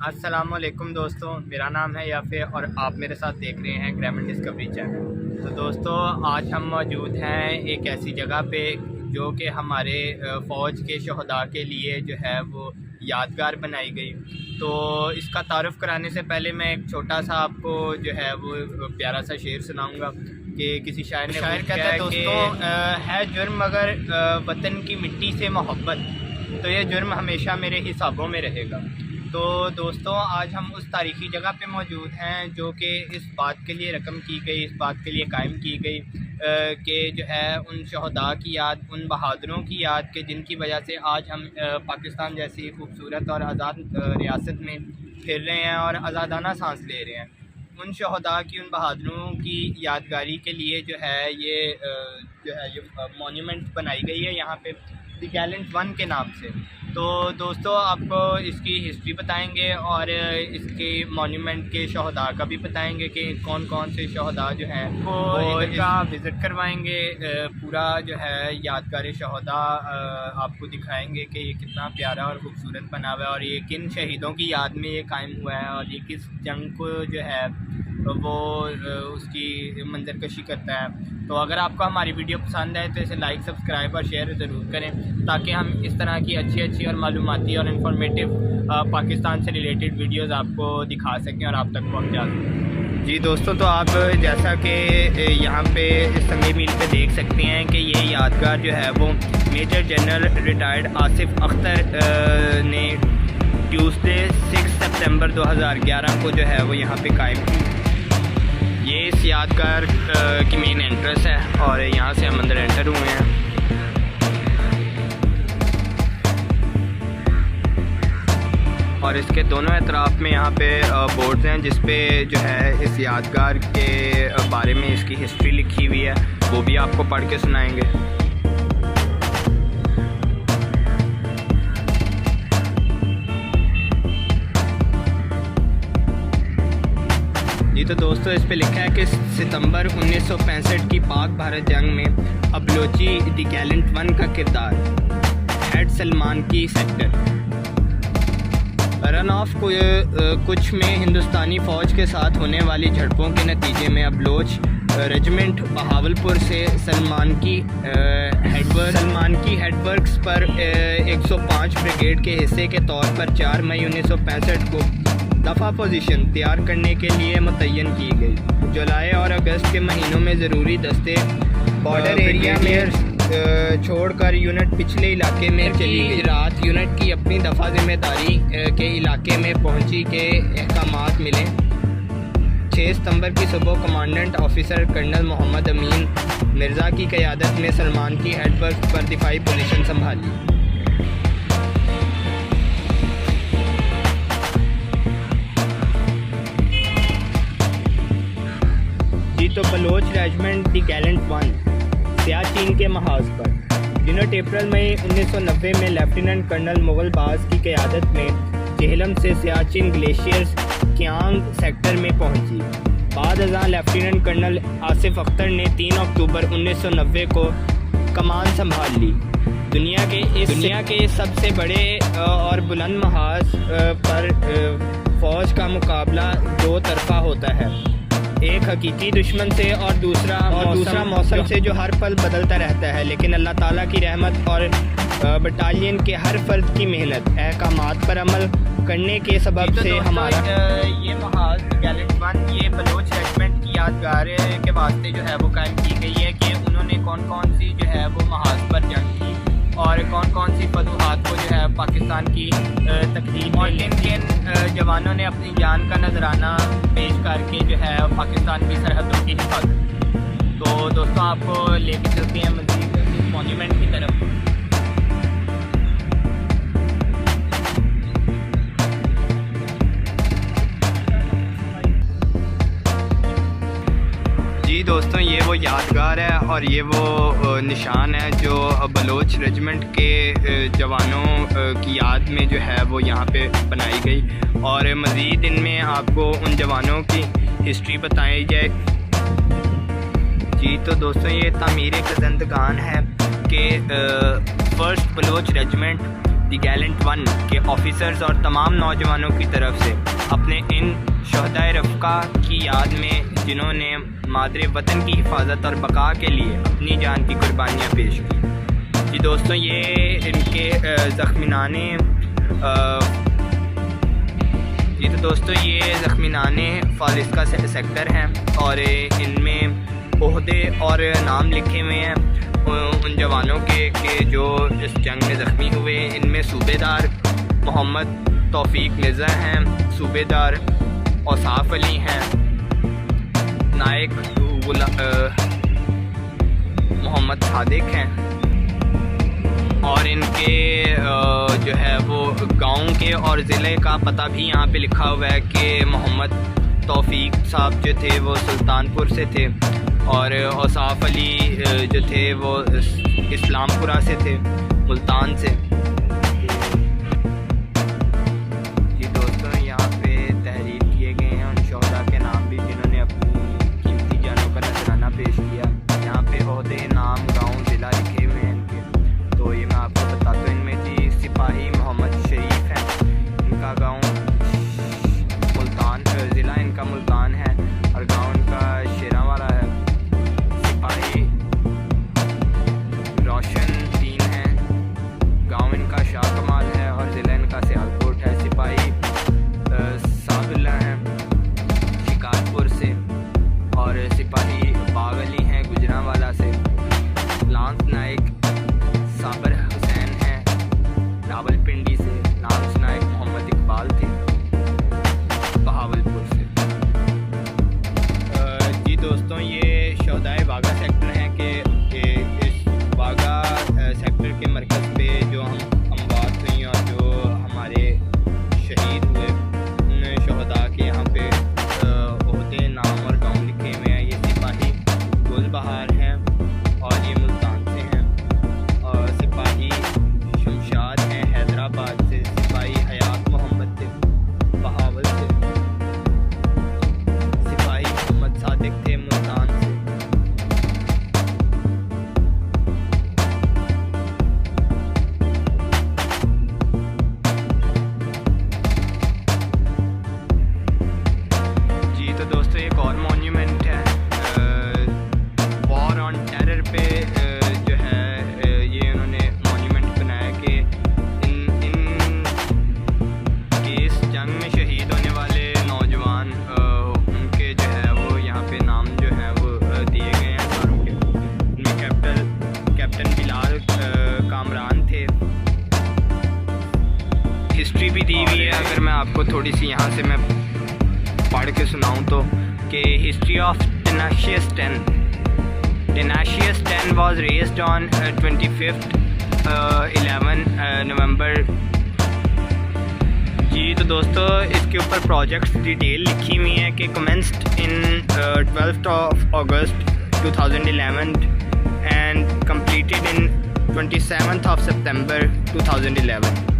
अस्सलामुअलैकुम दोस्तों, मेरा नाम है याफे और आप मेरे साथ देख रहे हैं ग्रामीण डिस्कवरी चैनल। तो दोस्तों, आज हम मौजूद हैं एक ऐसी जगह पे जो कि हमारे फ़ौज के शहदा के लिए जो है वो यादगार बनाई गई। तो इसका तारुफ़ कराने से पहले मैं एक छोटा सा आपको जो है वो प्यारा सा शेर सुनाऊंगा कि किसी शायर कहता है दोस्तों, है जुर्म मगर वतन की मिट्टी से मोहब्बत, तो ये जुर्म हमेशा मेरे हिसाबों में रहेगा। तो दोस्तों, आज हम उस तारीख़ी जगह पे मौजूद हैं जो कि इस बात के लिए रकम की गई, इस बात के लिए कायम की गई कि जो है उन शहदा की याद, उन बहादुरों की याद के जिनकी वजह से आज हम पाकिस्तान जैसी खूबसूरत और आज़ाद रियासत में फिर रहे हैं और आज़ादाना सांस ले रहे हैं। उन शहदा की, उन बहादुरों की यादगारी के लिए जो है ये मोन्यूमेंट बनाई गई है यहाँ पे द गैलेंट वन के नाम से। तो दोस्तों, आपको इसकी हिस्ट्री बताएंगे और इसके मोन्यूमेंट के शहदा का भी बताएंगे कि कौन कौन से शहदा जो हैं वो इनका विज़िट करवाएंगे। पूरा जो है यादगार शहदा आपको दिखाएंगे कि ये कितना प्यारा और ख़ूबसूरत बना हुआ है और ये किन शहीदों की याद में ये कायम हुआ है और ये किस जंग को जो है वो उसकी मंजरकशी करता है। तो अगर आपको हमारी वीडियो पसंद आए तो इसे लाइक, सब्सक्राइब और शेयर ज़रूर करें ताकि हम इस तरह की अच्छी और मालूमाती और इन्फॉर्मेटिव पाकिस्तान से रिलेटेड वीडियोज़ आपको दिखा सकें और आप तक पहुँचा सकें। जी दोस्तों, तो आप जैसा कि यहाँ पे इस समय मील पे देख सकते हैं कि ये यादगार जो है वो major general retired Asif Akhtar ने ट्यूसडे 6 सितंबर 2011 को जो है वो यहाँ पे कायम की। ये इस यादगार की मेन एंट्रेंस है और यहाँ से हम अंदर एंटर हुए हैं। और इसके दोनों एतराफ़ में यहाँ पे बोर्ड्स हैं जिस पे जो है इस यादगार के बारे में इसकी हिस्ट्री लिखी हुई है, वो भी आपको पढ़ के सुनाएंगे। तो दोस्तों, इस पे लिखा है कि सितंबर 1965 की पाक भारत जंग में अबलोची द गैलेंट वन का किरदार, हेड सलमान की सेक्टर रन ऑफ कुछ में हिंदुस्तानी फ़ौज के साथ होने वाली झड़पों के नतीजे में अबलोच रेजिमेंट बहावलपुर से सलमान की हेडवर्क्स पर 105 ब्रिगेड के हिस्से के तौर पर 4 मई 1965 को दफ़ा पोजीशन तैयार करने के लिए मुतय्यन की गई। जुलाई और अगस्त के महीनों में ज़रूरी दस्ते बॉर्डर एरिया में छोड़कर यूनिट पिछले इलाके में चली गई। रात यूनिट की अपनी दफ़ा ज़िम्मेदारी के इलाके में पहुंची के अहकामात मिले। 6 सितंबर की सुबह कमांडेंट ऑफिसर कर्नल मोहम्मद अमीन मिर्ज़ा की क़यादत में सलमान की हेडवर्क पर दिफाई पोजीशन संभाली। तो Baloch regiment the gallant one Siachen के महाज पर यूनिट अप्रैल मई 1990 में लेफ्टिनेंट कर्नल मुगल बाज की क़यादत में जेहलम से सियाचिन ग्लेशियर्स कियांग सेक्टर में पहुंची। बाद अज़ां लेफ्टिनेंट कर्नल आसिफ अख्तर ने 3 अक्टूबर 1990 को कमान संभाल ली। दुनिया के सबसे बड़े और बुलंद महाज पर फ़ौज का मुकाबला दो तरफा होता है, एक हकीकी दुश्मन से और दूसरा मौसम से जो हर पल बदलता रहता है। लेकिन अल्लाह ताला की रहमत और बटालियन के हर फर्द की मेहनत अहकामात पर अमल करने के सबब से हमारा ये महाज गैलेंट वन ये बलोच रेजिमेंट की यादगार के वास्ते जो है वो कायम की गई है कि उन्होंने कौन कौन सी जो है वो महाज पर जंग की और कौन कौन सी फतूहात को जो है पाकिस्तान की तकदीर और किन जवानों ने अपनी जान का नजराना पेश करके जो है पाकिस्तान की सरहदों की हिफाजत। तो दोस्तों, आपको लेके चलते हैं मज़ीद मॉन्यूमेंट की तरफ। जी दोस्तों, ये वो यादगार है और ये वो निशान है जो बलोच रेजिमेंट के जवानों की याद में जो है वो यहाँ पे बनाई गई और मज़ीद इनमें आपको उन जवानों की हिस्ट्री बताई जाए। जी तो दोस्तों, ये तामीर कज़ंदगान है कि first Baloch regiment the gallant one के ऑफिसर्स और तमाम नौजवानों की तरफ से अपने इन शहदाए रफ़्का की याद में जिन्होंने मादरे वतन की हिफाजत और बका के लिए अपनी जान की कुर्बानियाँ पेश की। जी दोस्तों, ये इनके ज़ख्मीनाने ये तो दोस्तों ये ज़ख्मीनाने फालिस्का सेक्टर हैं और इनमें ओहदे और नाम लिखे हुए हैं उन जवानों के जो इस जंग में ज़ख्मी हुए। इनमें सूबेदार मोहम्मद तौफीक मिर्ज़ा हैं, सूबेदार औसाफ अली हैं, नायक मोहम्मद सादिक हैं और इनके जो है वो गांव के और ज़िले का पता भी यहाँ पे लिखा हुआ है कि मोहम्मद तौफीक साहब जो थे वो सुल्तानपुर से थे और औसाफ अली जो थे वो इस्लामपुरा से थे, मुल्तान से। जी दोस्तों, यहाँ पे तहरीर किए गए हैं उन शोहदा के नाम भी जिन्होंने अपनी कीमती जानों का नजराना पेश किया। यहाँ पे ओहदे, नाम, गाँव, ज़िला लिखे हुए हैं इनके। तो ये मैं आपको बताता हूँ। इनमें जी सिपाही मोहम्मद शरीफ हैं, इनका गाँव मुल्तान, ज़िला इनका मुल्तान है और गाँव इनका शेरावाला है। सिपाही रोशन दीन है, गाँव इनका शाह कमाल है और ज़िला इनका सियालकोट है। सिपाही सादुल्ला हैं शिकारपुर से और सिपाही बाग अली हैं गुजरांवाला से। लांस नायक साबर हुसैन हैं रावलपिंडी से। लांस नायक मोहम्मद इकबाल थे बहावलपुर से। जी दोस्तों, ये शोहदाए वागा सेक्टर है कि इस वागा सेक्टर के मरकज़ पे जो हम अमवात हुई और जो हमारे शहीद हुए उन शोहदा के यहाँ पे ओहदे, नाम और गाँव लिखे हुए हैं। ये सिपाही गुलबहार हैं और ये मुल्तान से हैं और सिपाही शमशाद हैं हैदराबाद से। सिपाही हयात मोहम्मद थे बहावल से। सिपाही मोहम्मद सादिक थे मुल्तान से। जी तो दोस्तों, एक और मॉन्यूमेंट है वॉर ऑन टेरर पे जो है ये उन्होंने मॉन्यूमेंट बनाया कि इन इस जंग में शहीद होने वाले नौजवान उनके जो है वो यहाँ पे नाम जो है वो दिए गए हैं सारों के। इनमें कैप्टन बिलाल कामरान थे। हिस्ट्री भी दी हुई है, अगर मैं आपको थोड़ी सी यहाँ से मैं पढ़ के सुनाऊँ तो कि history of टेनाशियस 10 was raised on 25th 11 नवंबर। जी तो दोस्तों, इसके ऊपर प्रोजेक्ट्स डिटेल लिखी हुई है कि commenced in 12th of August 2011 and completed in 27th of September 2011।